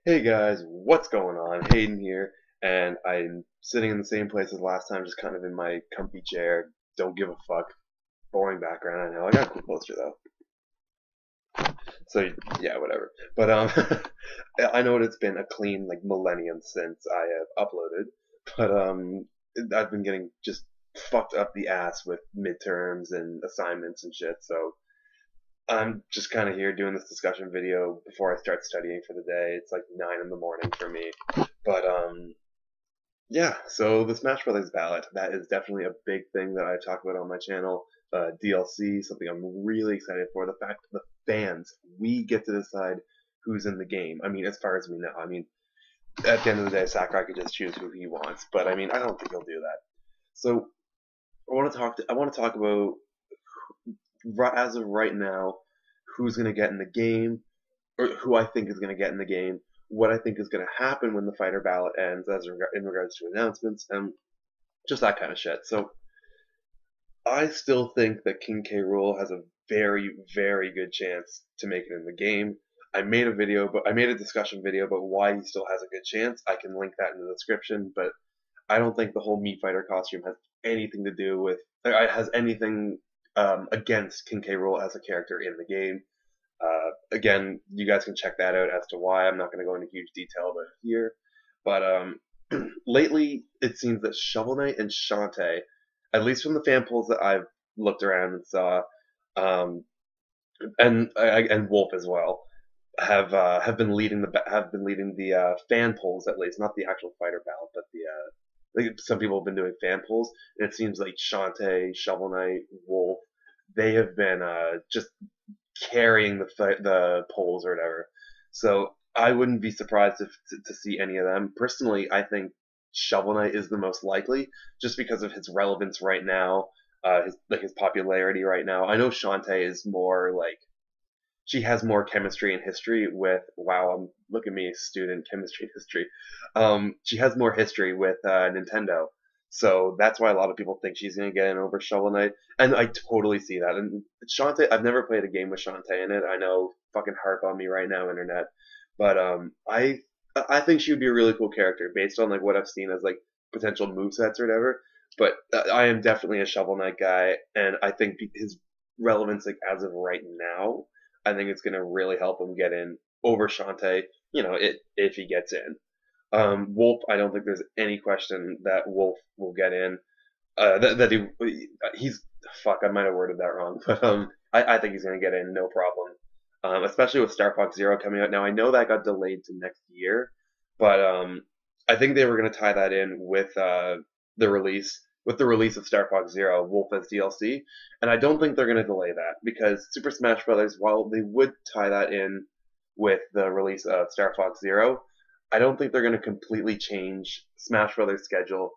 Hey guys, what's going on? Hayden here, and I'm sitting in the same place as last time, just kind of in my comfy chair. Don't give a fuck. Boring background, I know. I got a cool poster though. So yeah, whatever. But I know it's been a clean like millennium since I have uploaded, but I've been getting just fucked up the ass with midterms and assignments and shit. So I'm just kind of here doing this discussion video before I start studying for the day. It's like 9 in the morning for me. But yeah, so the Smash Brothers ballot, that is definitely a big thing that I talk about on my channel. DLC, something I'm really excited for. The fact that the fans, we get to decide who's in the game. I mean, as far as we know. I mean, at the end of the day, Sakurai could just choose who he wants, but I mean, I don't think he'll do that. So I want to talk about as of right now, who's going to get in the game, or who I think is going to get in the game, what I think is going to happen when the fighter ballot ends, in regards to announcements, and just that kind of shit. So I still think that King K. Rool has a very, very good chance to make it in the game. I made a discussion video about why he still has a good chance. I can link that in the description, but I don't think the whole Meat Fighter costume has anything to do with, has anything against King K. Rool as a character in the game. Again, you guys can check that out as to why. I'm not going to go into huge detail about it here. But lately, it seems that Shovel Knight and Shantae, at least from the fan polls that I've looked around and saw, um, and Wolf as well, have been leading the fan polls, at least, not the actual fighter ballot, but the like some people have been doing fan polls, and it seems like Shantae, Shovel Knight, Wolf, they have been just carrying the polls or whatever. So I wouldn't be surprised to see any of them. Personally, I think Shovel Knight is the most likely, just because of his relevance right now, his popularity right now. I know Shantae is more like she has more chemistry and history with. Wow, look at me, student chemistry and history. She has more history with Nintendo, so that's why a lot of people think she's gonna get in over Shovel Knight, and I totally see that. And Shantae, I've never played a game with Shantae in it. I know, fucking harp on me right now, internet, but I think she would be a really cool character based on like what I've seen as like potential movesets or whatever. But I am definitely a Shovel Knight guy, and I think his relevance like as of right now, I think it's going to really help him get in over Shantae, if he gets in. Wolf, I don't think there's any question that Wolf will get in. He's fuck. I might have worded that wrong, but I think he's going to get in, no problem. Especially with Star Fox Zero coming out now. I know that got delayed to next year, but I think they were going to tie that in with the release of Star Fox Zero, Wolf as DLC, and I don't think they're going to delay that because Super Smash Bros. While they would tie that in with the release of Star Fox Zero, I don't think they're going to completely change Smash Brothers' schedule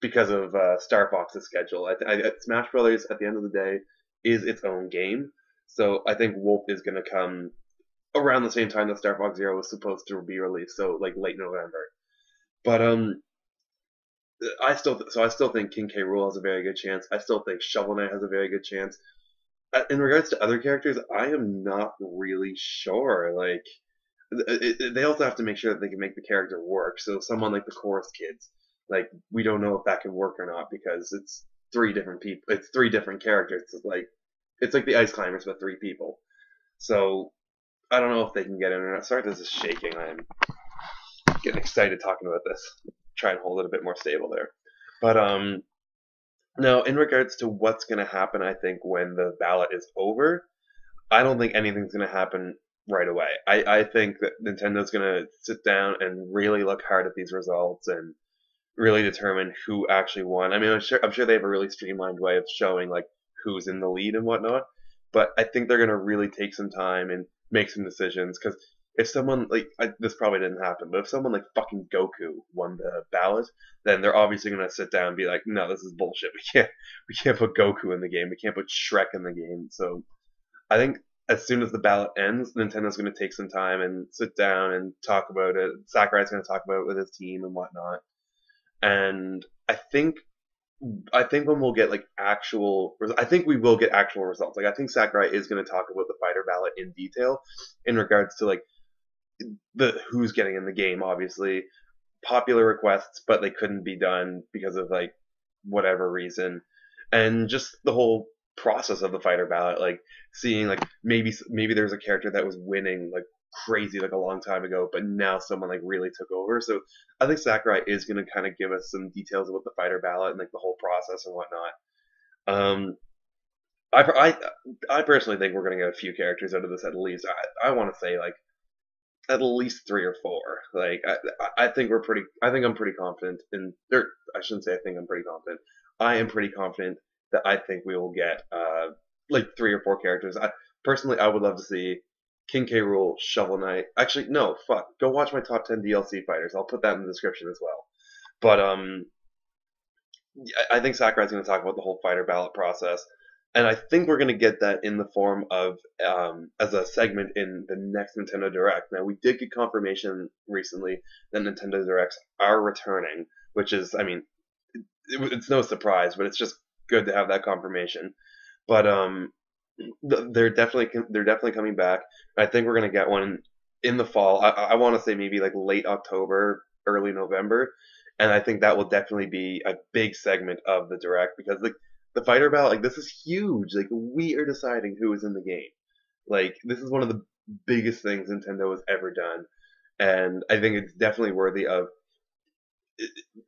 because of Star Fox's schedule. Smash Brothers, at the end of the day, is its own game, so I think Wolf is going to come around the same time that Star Fox Zero was supposed to be released, so like late November. But I still think King K. Rool has a very good chance. I still think Shovel Knight has a very good chance. In regards to other characters, I am not really sure. Like, they also have to make sure that they can make the character work. So someone like the Chorus Kids, like we don't know if that can work or not because it's three different people. It's three different characters. It's like the Ice Climbers but three people. So I don't know if they can get in or not. Sorry, this is shaking. I'm getting excited talking about this. Try and hold it a bit more stable there. But now in regards to what's going to happen, I think when the ballot is over, I don't think anything's going to happen right away. I think that Nintendo's going to sit down and really look hard at these results and really determine who actually won. I mean, I'm sure they have a really streamlined way of showing like who's in the lead and whatnot, but I think they're going to really take some time and make some decisions because if someone like this probably didn't happen, but if someone like fucking Goku won the ballot, then they're obviously going to sit down and be like, no, this is bullshit. We can't put Goku in the game. We can't put Shrek in the game. So I think as soon as the ballot ends, Nintendo's going to take some time and sit down and talk about it. Sakurai's going to talk about it with his team and whatnot. And I think when we'll get like I think we will get actual results. Like I think Sakurai is going to talk about the fighter ballot in detail in regards to like the who's getting in the game, obviously popular requests, but they couldn't be done because of like whatever reason, and just the whole process of the fighter ballot, like seeing like maybe there's a character that was winning like crazy like a long time ago, but now someone like really took over. So I think Sakurai is going to kind of give us some details about the fighter ballot and like the whole process and whatnot. Um, I I personally think we're going to get a few characters out of this at least. I want to say like at least three or four. Like I think we're pretty. I think I'm pretty confident in. Or I shouldn't say I think I'm pretty confident. I am pretty confident that I think we will get like three or four characters. Personally, I would love to see King K. Rool, Shovel Knight. Actually, no, fuck. Go watch my top 10 DLC fighters. I'll put that in the description as well. But I think Sakurai's going to talk about the whole fighter ballot process, and I think we're going to get that in the form of as a segment in the next Nintendo Direct. Now, we did get confirmation recently that Nintendo Directs are returning, which is, I mean, it's no surprise, but it's just good to have that confirmation. But they're definitely coming back. I think we're going to get one in the fall. I want to say maybe like late October, early November, and I think that will definitely be a big segment of the direct because like the fighter ballot, like this is huge. Like we are deciding who is in the game. Like this is one of the biggest things Nintendo has ever done, and I think it's definitely worthy of,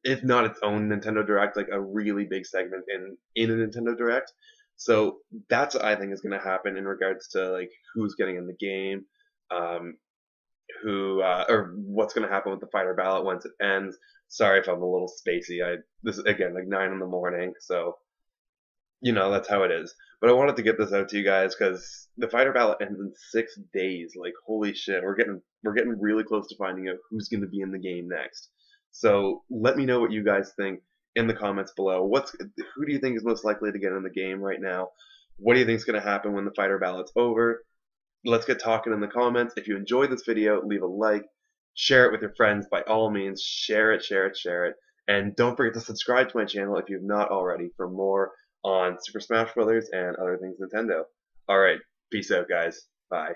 if not its own Nintendo Direct, like a really big segment in a Nintendo Direct. So that's what I think is going to happen in regards to like who's getting in the game, um, who or what's going to happen with the fighter ballot once it ends. Sorry if I'm a little spacey. I This is again like 9 in the morning, so that's how it is. But I wanted to get this out to you guys because the fighter ballot ends in 6 days. Like holy shit, we're getting really close to finding out who's going to be in the game next. So let me know what you guys think in the comments below. Who do you think is most likely to get in the game right now? What do you think is going to happen when the fighter ballot's over? Let's get talking in the comments. If you enjoyed this video, leave a like, share it with your friends. By all means, share it, share it, share it. And don't forget to subscribe to my channel if you've not already for more on Super Smash Bros. And other things Nintendo. Alright, peace out, guys. Bye.